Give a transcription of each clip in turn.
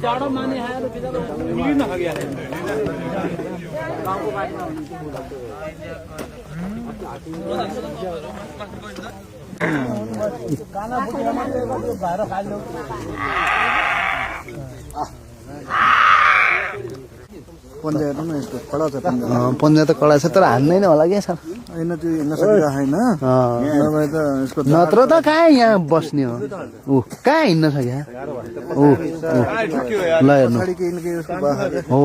जाडो माने आएर बिचारा उली न गया है गाउँको बाटोमा काना बुढीमा मात्रै यो भाइरो खाल्यो पञ्चायतमा यसको कडा छ पञ्चायत कडा छ तर हान्दैन होला क्या सर होइन त्यो हिँड्न सकिरहेको छैन नभए त यसको नत्र त कहाँ यहाँ बस्ने हो ऊ कहाँ हिँड्न सक्यो ऊ ल हेर्नु पछाडि केही न केही यसको बाखा हो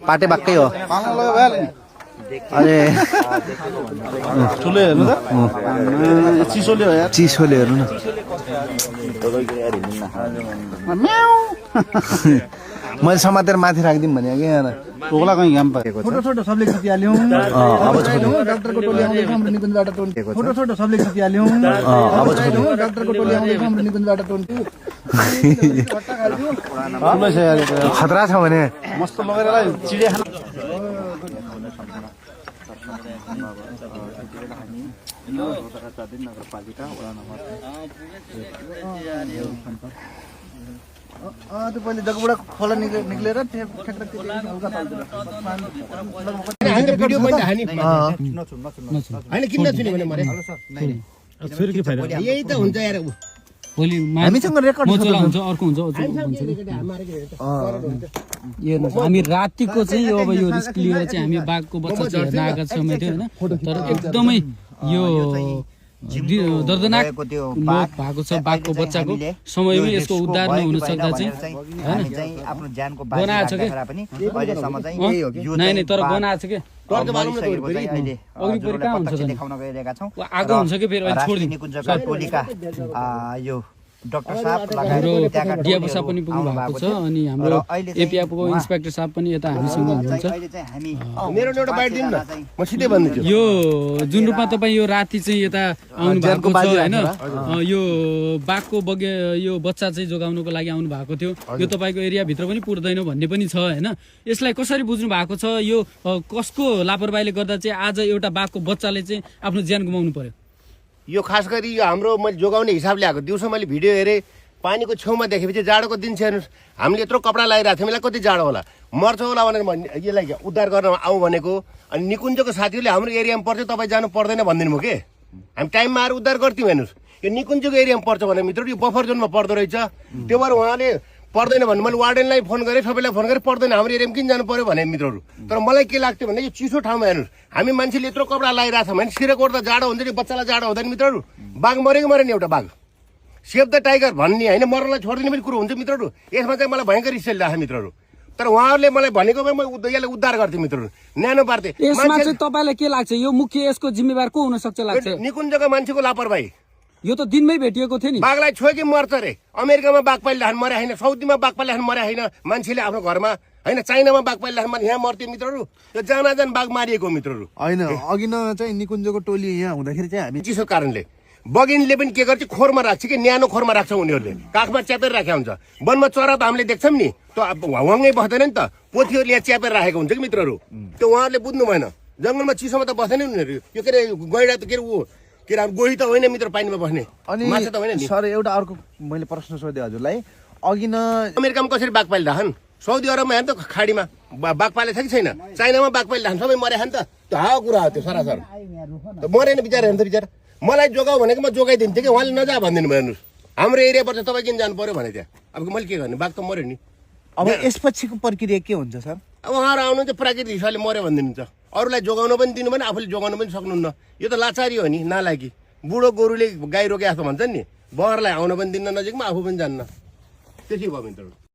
पाटे बाक्कै हो अरे ठुलो हेर्नु त चिसोले हो यार चिसोले हेर्नु न मैले समातेर माथि राखिदिउँ भने क्या टोला कहीँ घाम पारेको छोटो छोटो सबले खिचिहाल्यौँ डाक्टरको टोली आउँदैछ हाम्रो निकुञ्जबाट टोन्टेको छोटो छोटो सबले खिचिहाल्यौँ डाक्टरको टोली आउँदैछ हाम्रो निकुञ्जबाट टोन्टेको खतरा छ भने मस्त लगेर चिडिया नगरपालिका वडा नम्बर त्यो पहिले जग्गाबाट खोला निक्लेर हामीसँग रेकर्ड हुन्छ अर्को हुन्छ हामी रातिको चाहिँ अब यो रिस्क लिएर चाहिँ हामी बाघको बच्चा चाहिँ हेर्न आएका समय थियो होइन तर एकदमै यो दर्दनाक मौत भएको छ बाघको बच्चाको समयमै यसको उद्धार नहुन सक्दा चाहिँ बनाएको छ कि नै तर बनाएको छ कि अघि कहाँ हुन्छ आगो हुन्छ कि फेरि अहिले छोडिदिनु डाक्टर साहब डिएफओ साहब पनि पुग्नु भएको छ अनि हाम्रो एपिएफको इन्सपेक्टर साहब पनि यता हामीसँग हुनुहुन्छ यो जुन रूपमा तपाईँ यो राति चाहिँ यता आउनु भएको छ होइन यो बाघको यो बच्चा चाहिँ जोगाउनुको लागि आउनु भएको थियो यो तपाईँको एरियाभित्र पनि पुर्दैन भन्ने पनि छ होइन यसलाई कसरी बुझ्नु भएको छ यो कसको लापरवाहीले गर्दा चाहिँ आज एउटा बाघको बच्चाले चाहिँ आफ्नो ज्यान गुमाउनु पर्यो यो खास गरी यो हाम्रो मैले जोगाउने हिसाबले आएको दिउँसो मैले भिडियो हेरेँ पानीको छेउमा देखेपछि जाडोको दिन छ हेर्नुहोस् हामीले यत्रो कपडा लगाइरहेको थियौँ यसलाई कति जाडो होला मर्छ होला भनेर यसलाई उद्धार गर्न आउँ भनेको अनि निकुञ्जको साथीहरूले हाम्रो एरियामा पर्छ तपाईँ जानु पर्दैन भनिदिनु भयो के हामी टाइममा आएर उद्धार गर्थ्यौँ हेर्नुहोस् यो निकुञ्जको एरियामा पर्छ भने मित्र यो बफर जोनमा पर्दो रहेछ त्यो भएर उहाँले पर्दैन भने मैले वार्डेनलाई फोन गरेँ सबैलाई फोन गरेँ पर्दैन हाम्रो एरियामा किन जानु पर्यो भने मित्रहरू तर मलाई के लाग्थ्यो भने यो चिसो ठाउँमा हेर्नुहोस् हामी मान्छेले यत्रो कपडा लगाइरहेको छ भने सिरे कोर्दा जाडो हुन्छ नि बच्चालाई जाडो हुँदैन मित्रहरू बाघ मरेको मरे नि एउटा बाघ सेभ द टाइगर भन्ने होइन मर्नलाई छोडिदिने पनि कुरो हुन्छ मित्रहरू यसमा चाहिँ मलाई भयङ्कर रिस चलिरहेको छ मित्रहरू तर उहाँहरूले मलाई भनेको भए म यसलाई उद्धार गर्थेँ मित्रहरू न्यानो पार्थेँ यसमा चाहिँ तपाईँलाई के लाग्छ यो मुख्य यसको जिम्मेवार को हुन सक्छ लाग्छ निकुञ्जको मान्छेको लापरवाही यो त दिनमै भेटिएको थियो नि बाघलाई छोयो कि मर्छ रे अमेरिकामा बाघ पालिरहनु मरे होइन साउदीमा बाघ पालिरहनु मरे होइन मान्छेले आफ्नो घरमा होइन चाइनामा बाघ पालिरहनु यहाँ मर्थ्यो मित्रहरू यो जान बाघ मारिएको मित्रहरू होइन अघि न चाहिँ निकुञ्जको टोली यहाँ हुँदाखेरि चाहिँ हामी चिसो कारणले बगिनले पनि के गर्छ खोरमा राख्छ कि न्यानो खोरमा राख्छ उनीहरूले काखमा च्यापेर राखेको हुन्छ वनमा चरा त हामीले देख्छौँ नि त्यो वाङ्गै बस्दैन नि त पोथीहरूले यहाँ च्यापेर राखेको हुन्छ कि मित्रहरू त्यो उहाँहरूले बुझ्नु भएन जङ्गलमा चिसोमा त बस्दैन नि उनीहरू यो के अरे गैडा त के अरे गोही त होइन मित्र पानीमा बस्ने अनि माछा त होइन नि सर एउटा अर्को मैले प्रश्न सोधेँ हजुरलाई अघि न अमेरिकामा कसरी बाघ पालिरहन् साउदी अरबमा हेर्नु त खाडीमा बाघ पालेको छ कि छैन चाइनामा बाघ पालिरहन् सबै मरे नि त त्यो हावा कुरा हो त्यो सरासर मरेन बिचारा हेर्नु त बिचारा मलाई जोगाऊ भनेको म जोगाइदिन्थेँ कि उहाँले नजा भनिदिनु भयो हेर्नुहोस् हाम्रो एरिया पर्छ तपाईँ किन जानु पर्यो भने त्यहाँ अब मैले के गर्ने बाघ त मऱ्यो नि अब यसपछिको प्रक्रिया के हुन्छ सर अब उहाँहरू आउनुहुन्छ प्राकृतिक हिसाबले मऱ्यो भनिदिनुहुन्छ अरूलाई जोगाउन पनि दिनु भने आफूले जोगाउन पनि सक्नुहुन्न यो त लाचारी हो नि नालायकी बुढो गोरुले गाई रोके जस्तो भन्छन् नि बहरलाई आउन पनि दिन्न नजिकमा आफू पनि जान्न त्यसै भयो मित्रहरू